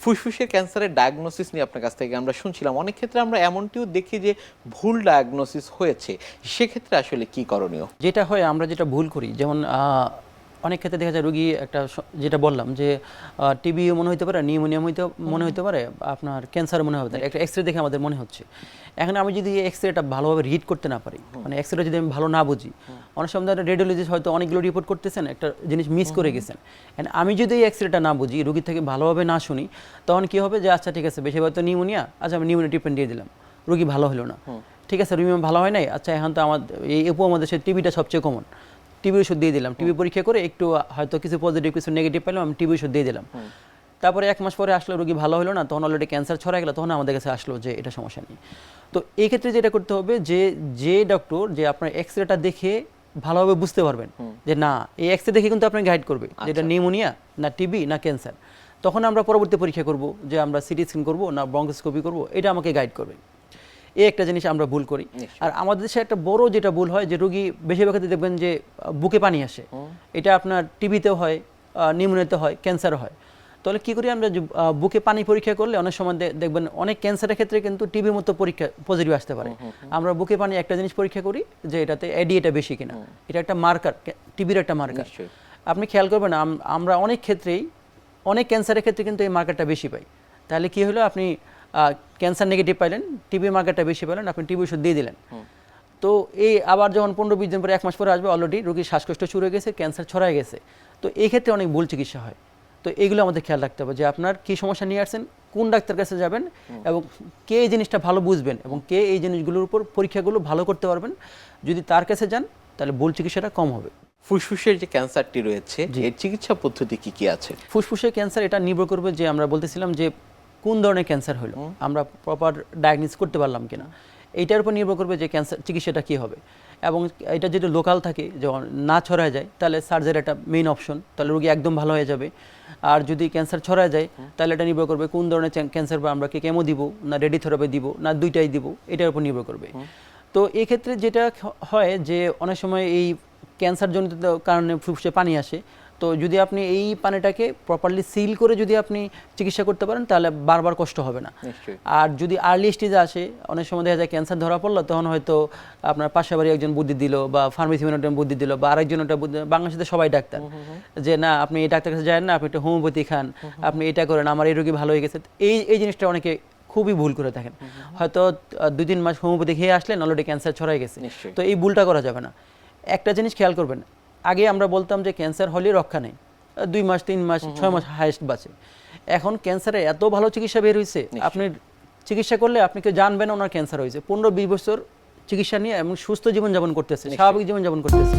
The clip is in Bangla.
ফুসফুসের ক্যান্সারের ডায়াগনোসিস নিয়ে আপনার কাছ থেকে আমরা শুনছিলাম, অনেক ক্ষেত্রে আমরা এমনটিও দেখি যে ভুল ডায়াগনোসিস হয়েছে, সেক্ষেত্রে আসলে কি করণীয়? যেটা হয় আমরা যেটা ভুল করি, যেমন অনেক ক্ষেত্রে দেখা যায় রোগী যেটা বললাম যে টিবিও মনে হতে পারে, নিউমোনিয়া মনে হতে পারে, আপনার ক্যান্সার মনে হতে পারে, একটা এক্স রে দেখে আমাদের মনে হচ্ছে। এখন আমি যদি এক্স রেটা ভালোভাবে রিড করতে না পারি, মানে এক্স রে যদি আমি ভালো না বুঝি, অনেক সময় রেডিওলজিস্ট হয়তো অনেকগুলো রিপোর্ট করতেছেন, একটা জিনিস মিস করে গেছেন। আমি যদি এই এক্স রেটা না বুঝি, রোগীর থেকে ভালোভাবে না শুনি, তখন কি হবে যে আচ্ছা ঠিক আছে, বেশি হয়তো নিউমোনিয়া, আচ্ছা আমি নিউমোনিয়া ট্রিটমেন্ট দিয়ে দিলাম, রোগী ভালো হলো না, ঠিক আছে রোগী ভালো হয় নাই, আচ্ছা এখন তো এই উপমহাদেশে টিবিটা সবচেয়ে কমন, টিবি ওষুধ দিয়ে দিলাম, টিবি পরীক্ষা করে একটু হয়তো কিছু পজিটিভ কিছু নেগেটিভ পেলাম, আমি টিবি ওষুধ দিয়ে দিলাম। তারপরে 1 মাস পরে আসলে রোগী ভালো হলো না, তখন অলরেডি ক্যান্সার ছড়া গেল, তখন আমাদের কাছে আসলো যে এটা সমস্যা নেই। তো এই ক্ষেত্রে যেটা করতে হবে যে ডক্টর যে আপনার এক্স রেটা দেখে ভালোভাবে বুঝতে পারবেন যে না, এই এক্স রে দেখে কিন্তু আপনাকে গাইড করবে যে এটা নিউমোনিয়া না টিবি না ক্যান্সার, তখন আমরা পরবর্তী পরীক্ষা করব, যে আমরা সিটি স্ক্যান করবো না ব্রঙ্কোস্কোপি করবো, এটা আমাকে গাইড করবে। এই একটা জিনিস আমরা ভুল করি। আর আমাদের দেশে একটা বড় যেটা ভুল হয়, যে রোগী বেশিরভাগ ক্ষেত্রে দেখবেন যে বুকে পানি আসে, এটা আপনার টিবিতেও হয়, নিউমোনিয়াতে হয়, ক্যান্সারও হয়। তাহলে কি করি আমরা, বুকে পানি পরীক্ষা করলে অনেক সময় দেখবেন অনেক ক্যান্সারের ক্ষেত্রে কিন্তু টিবির মতো পরীক্ষা পজিটিভ আসতে পারে। আমরা বুকে পানি একটা জিনিস পরীক্ষা করি যে এটাতে এটা বেশি কিনা, এটা একটা মার্কার, টিবির একটা মার্কার। আপনি খেয়াল করবেন আমরা অনেক ক্ষেত্রেই, অনেক ক্যান্সারের ক্ষেত্রে কিন্তু এই মার্কারটা বেশি পাই। তাহলে কি হলো, আপনি ক্যান্সার নেগেটিভ পাইলেন, টিবি মার্কারটা বেশি পেলেন, আপনি টিবি ওষুধ দিয়ে দিলেন। তো এই আবার যখন 15-20 দিন পরে 1 মাস পরে আসবে, অলরেডি রোগীর শ্বাসকষ্ট শুরু হয়ে গেছে, ক্যান্সার ছড়ায় গেছে। তো এই ক্ষেত্রে অনেক ভুল চিকিৎসা হয়। তো এইগুলো আমাদের খেয়াল রাখতে হবে যে আপনার কী সমস্যা নিয়ে আসছেন, কোন ডাক্তার কাছে যাবেন, এবং কে এই জিনিসটা ভালো বুঝবেন, এবং কে এই জিনিসগুলোর উপর পরীক্ষাগুলো ভালো করতে পারবেন। যদি তার কাছে যান, তাহলে ভুল চিকিৎসাটা কম হবে। ফুসফুসের যে ক্যান্সারটি রয়েছে, এর চিকিৎসা পদ্ধতি কি কি আছে? ফুসফুসের ক্যান্সার এটা নির্ভর করবে যে আমরা বলতেছিলাম যে কোন ধরনের ক্যান্সার হলো, আমরা প্রপার ডায়াগনোস করতে পারলাম কিনা, এইটার উপর নির্ভর করবে যে ক্যান্সার চিকিৎসাটা কী হবে। এবং এটা যদি লোকাল থাকে, যখন না ছড়ায় যায়, তাহলে সার্জারি একটা মেইন অপশন, তাহলে রোগী একদম ভালো হয়ে যাবে। আর যদি ক্যান্সার ছড়ায় যায়, তাহলে এটা নির্ভর করবে কোন ধরনের ক্যান্সার, বা আমরা কি কেমো দিব না রেডিওথেরাপি দিব না দুইটাই দিব, এটার উপর নির্ভর করবে। তো এই ক্ষেত্রে যেটা হয় যে অনেক সময় এই ক্যান্সার জনিত কারণে ফুসফুসে পানি আসে, তো যদি আপনি এই পানিটাকে প্রপারলি সিল করে যদি আপনি চিকিৎসা করতে পারেন, তাহলে বারবার কষ্ট হবে না। আর যদি আর্লি স্টেজে আসে, অনেক সময় দেখা যায় ক্যান্সার ধরা পড়লো, তখন হয়তো আপনার পাশের বাড়ি একজন বুদ্ধি দিল, বা ফার্মেসি একজন বুদ্ধি দিল, বা আরেকজন একটা বুদ্ধি, বাংলাদেশে সবাই ডাক্তার, যে না আপনি এই ডাক্তার কাছে যান না, আপনি একটা হোমিওপ্যাথি খান, আপনি এটা করেন, আমার এই রোগী ভালো হয়ে গেছে। এই জিনিসটা অনেকে খুবই ভুল করে থাকেন। হয়তো 2-3 মাস হোমিওপ্যাথি খেয়ে আসলেন, অলরেডি ক্যান্সার ছড়াই গেছে। তো এই ভুলটা করা যাবে না। একটা জিনিস খেয়াল করবেন, আগে আমরা বলতাম যে ক্যান্সার হলে রক্ষা নেই, 2 মাস 3 মাস 6 মাস হাইয়েস্ট বাঁচে। এখন ক্যান্সারে এত ভালো চিকিৎসা বের হয়েছে, আপনি চিকিৎসা করলে আপনি কেউ জানবেন ওনার ক্যান্সার হয়েছে, 15-20 বছর চিকিৎসা নিয়ে এবং সুস্থ জীবনযাপন করতেছে, স্বাভাবিক জীবনযাপন করতেছে।